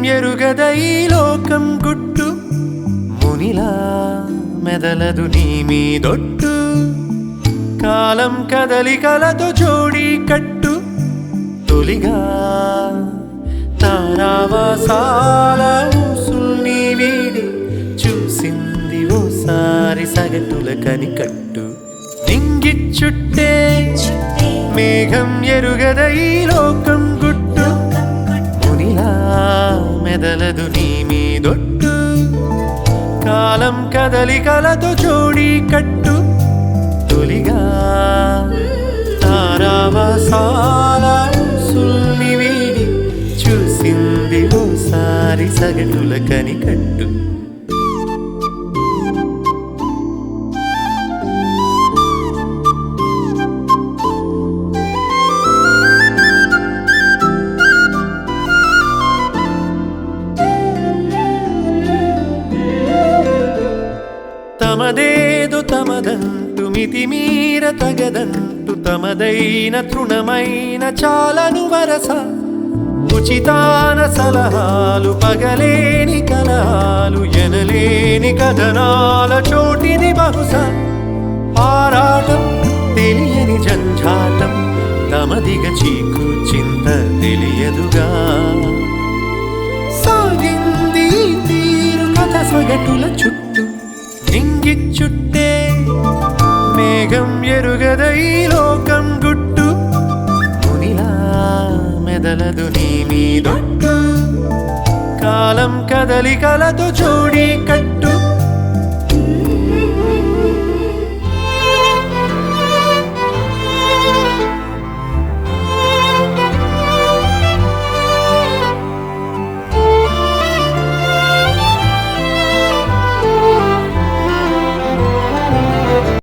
ఎరుగద ఈ లోకం గుట్టు మునిలా మెదలదు నీ మీదొట్టు కాలం కదలికలతో జోడి కట్టు తొలిగా తారావాసాల ఊసుల్ని వీడి చూసింది ఓసారి సగటుల కనికట్టు నింగిచ్చుట్టే మేఘం ఎరుగద ఈ లోకం గుట్టు మునిలా మెదలదు నీ మీదొట్టు కాలం కదలికలతో జోడి కట్టు తొలిగా తారావాసాల ఊసుల్ని వీడి చూసింది ఓసారి సగటుల కనికట్టు తమదేదో తమదంటు మితిమీర తగదంటు తమదైన తృణమైన చాలను వరస ఉచితాన సలహాలు పగలేని కలహాలు ఎనలేని కథనాల చోటిది బహుశా ఆరాటం తెలియని జంఝాటం తమదిగ చీకు చింత తెలియదుగా సాగింది తీరు కథ సగటుల చుట్టూ నింగిచ్చుట్టే మేఘం ఎరుగద ఈ లోకం గుట్టు మునిలా మెదలదు నీ మీదొట్టు కాలం కదలికలతో జోడి కట్టు